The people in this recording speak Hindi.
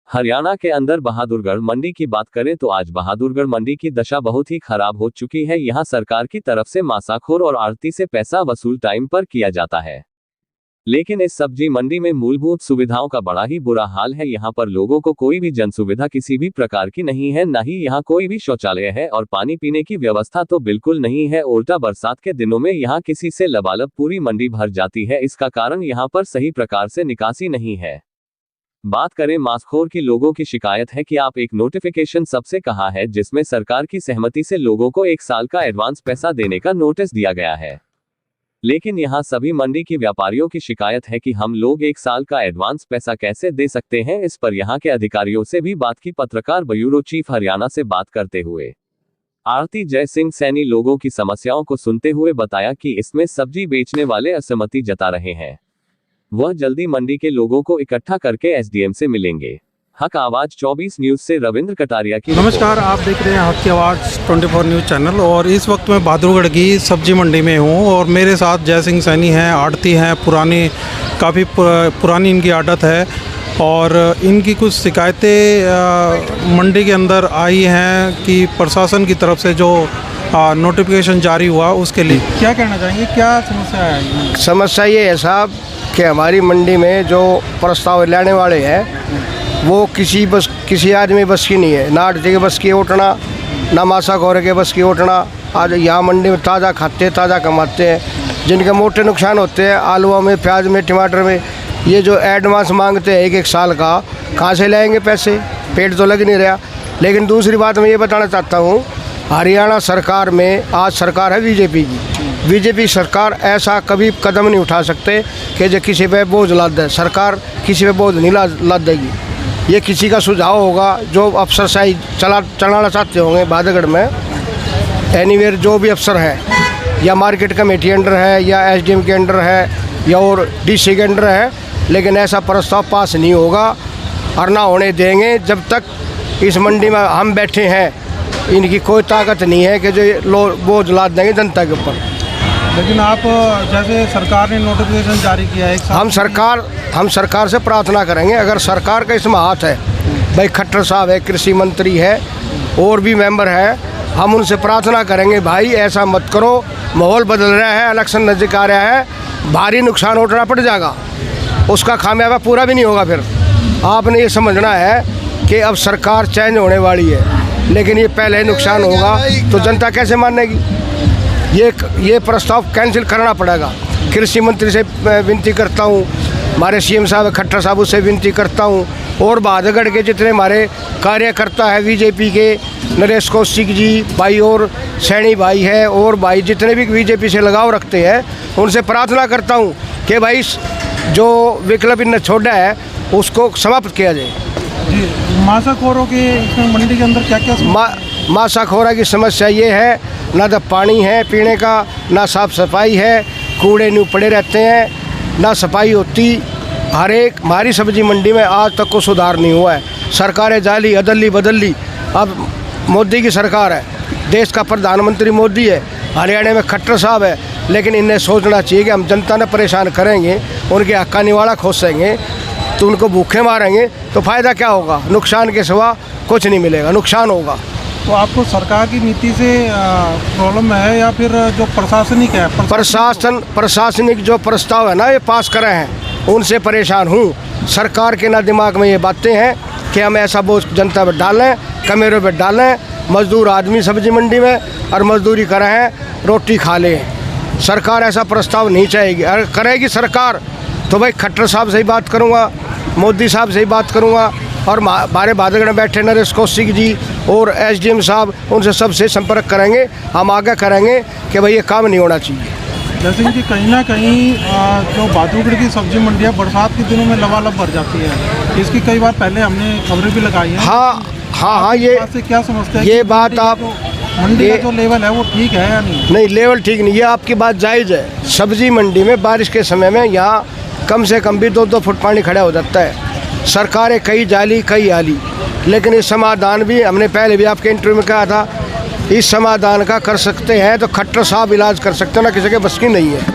हरियाणा के अंदर बहादुरगढ़ मंडी की बात करें तो आज बहादुरगढ़ मंडी की दशा बहुत ही खराब हो चुकी है। यहां सरकार की तरफ से मासाखोर और आढ़ती से पैसा वसूल टाइम पर किया जाता है, लेकिन इस सब्जी मंडी में मूलभूत सुविधाओं का बड़ा ही बुरा हाल है। यहां पर लोगों को कोई भी जन सुविधा किसी भी प्रकार की नहीं है, न ही यहां कोई भी शौचालय है और पानी पीने की व्यवस्था तो बिल्कुल नहीं है। उल्टा बरसात के दिनों में यहां किसी से लबालब पूरी मंडी भर जाती है। इसका कारण यहां पर सही प्रकार से निकासी नहीं है। बात करें मास्खोर की, लोगों की शिकायत है कि आप एक नोटिफिकेशन सबसे कहा है जिसमें सरकार की सहमति से लोगों को 1 साल का एडवांस पैसा देने का नोटिस दिया गया है, लेकिन यहां सभी मंडी की व्यापारियों की शिकायत है कि हम लोग 1 साल का एडवांस पैसा कैसे दे सकते हैं। इस पर यहां के अधिकारियों से भी बात की। पत्रकार ब्यूरो चीफ हरियाणा से बात करते हुए आरती जय सिंह सैनी लोगों की समस्याओं को सुनते हुए बताया कि इसमें सब्जी बेचने वाले असहमति जता रहे हैं। वह जल्दी मंडी के लोगों को इकट्ठा करके एसडीएम से मिलेंगे। हक आवाज 24 न्यूज से रविंद्र कटारिया की नमस्कार, आप देख रहे हैं हक की आवाज 24 न्यूज चैनल। और इस वक्त मैं बहादुरगढ़ की सब्जी मंडी में हूं और मेरे साथ जय सिंह सैनी हैं, आड़ती हैं, काफ़ी पुरानी इनकी आदत है और इनकी कुछ शिकायतें मंडी के अंदर आई हैं कि प्रशासन की तरफ से जो नोटिफिकेशन जारी हुआ उसके लिए क्या कहना चाहेंगे, क्या समस्या है? समस्या ये है साहब कि हमारी मंडी में जो प्रस्ताव लाने वाले हैं वो किसी आदमी बस की नहीं है, ना आड़ती के बस की उठना, ना मासा खोरे के बस की उठना। आज यहाँ मंडी में ताज़ा खाते ताज़ा कमाते हैं, जिनके मोटे नुकसान होते हैं आलूओं में, प्याज में, टमाटर में। ये जो एडवांस मांगते हैं 1 साल का, कहाँ से लाएंगे पैसे? पेट तो लग नहीं रहा। लेकिन दूसरी बात मैं ये बताना चाहता हूँ, हरियाणा सरकार में आज सरकार है बीजेपी सरकार ऐसा कभी कदम नहीं उठा सकते कि जो किसी पे बोझ लाद दे। सरकार किसी पे बोझ नहीं लाद देगी। ये किसी का सुझाव होगा जो अफसरशाही चलाना चाहते होंगे बहादुरगढ़ में, एनीवेयर जो भी अफसर है या मार्केट कमेटी अंडर है या एसडीएम के अंडर है या और डीसी के अंडर है, लेकिन ऐसा प्रस्ताव पास नहीं होगा और ना होने देंगे जब तक इस मंडी में हम बैठे हैं। इनकी कोई ताकत नहीं है कि जो लोग बोझ लाद देंगे जनता के ऊपर। लेकिन आप जैसे सरकार ने नोटिफिकेशन जारी किया है, हम सरकार से प्रार्थना करेंगे, अगर सरकार का इसमें हाथ है, भाई खट्टर साहब है, कृषि मंत्री है और भी मेंबर है, हम उनसे प्रार्थना करेंगे भाई ऐसा मत करो। माहौल बदल रहा है, इलेक्शन नज़दीक आ रहा है, भारी नुकसान उठाना पड़ जाएगा, उसका खामियाजा पूरा भी नहीं होगा। फिर आपने ये समझना है कि अब सरकार चेंज होने वाली है, लेकिन ये पहले नुकसान होगा तो जनता कैसे मानेगी? ये प्रस्ताव कैंसिल करना पड़ेगा। कृषि मंत्री से विनती करता हूँ, हमारे सीएम साहब खट्टर साहब से विनती करता हूँ, और बहादुरगढ़ के जितने हमारे कार्यकर्ता है बीजेपी के, नरेश कौशिक जी भाई और सैनी भाई है और भाई जितने भी बीजेपी से लगाव रखते हैं, उनसे प्रार्थना करता हूँ कि भाई जो विकल्प इन्हें छोड़ा है उसको समाप्त किया जाए। जी, मासाखोरों की मंडी के अंदर क्या मासाखोरा की समस्या ये है, ना तो पानी है पीने का, ना साफ़ सफाई है, कूड़े न्यू पड़े रहते हैं, ना सफाई होती। हर एक हमारी सब्जी मंडी में आज तक को सुधार नहीं हुआ है। सरकारें जाली अदली बदली, अब मोदी की सरकार है, देश का प्रधानमंत्री मोदी है, हरियाणा में खट्टर साहब है, लेकिन इन्हें सोचना चाहिए कि हम जनता ने परेशान करेंगे, उनके हक का निवाड़ा खोसेंगे तो उनको भूखे मारेंगे तो फ़ायदा क्या होगा? नुकसान के सिवा कुछ नहीं मिलेगा, नुकसान होगा। तो आपको सरकार की नीति से प्रॉब्लम है या फिर जो प्रशासनिक है? प्रशासनिक जो प्रस्ताव है ना ये पास करे हैं, उनसे परेशान हूँ। सरकार के ना दिमाग में ये बातें हैं कि हम ऐसा बोझ जनता पर डालें, कमेरों पर डालें। मजदूर आदमी सब्जी मंडी में और मजदूरी करें, रोटी खा लें। सरकार ऐसा प्रस्ताव नहीं चाहेगी। अगर करेगी सरकार तो भाई खट्टर साहब से ही बात करूँगा, मोदी साहब से ही बात करूँगा, और हमारे बहादुरगढ़ में बैठे नरेश कौशिक जी और एसडीएम साहब, उनसे सबसे संपर्क करेंगे। हम आगे करेंगे कि भाई ये काम नहीं होना चाहिए। जैसे कि कहीं ना कहीं जो बहादुरगढ़ की सब्जी मंडियाँ बरसात के दिनों में लबालब भर जाती है, इसकी कई बार पहले हमने खबरें भी लगाई हैं। हाँ, ये से क्या समझते हैं? ये बात आप मंडी का जो लेवल है वो ठीक है या नहीं? नहीं, लेवल ठीक नहीं है, आपकी बात जायज़ है। सब्जी मंडी में बारिश के समय में यहाँ कम से कम भी 2-2 फुट पानी खड़ा हो जाता है। सरकारें कई जाली कई आली, लेकिन इस समाधान भी हमने पहले भी आपके इंटरव्यू में कहा था, इस समाधान का कर सकते हैं तो खट्टर साहब इलाज कर सकते हैं, ना किसी के बस की नहीं है।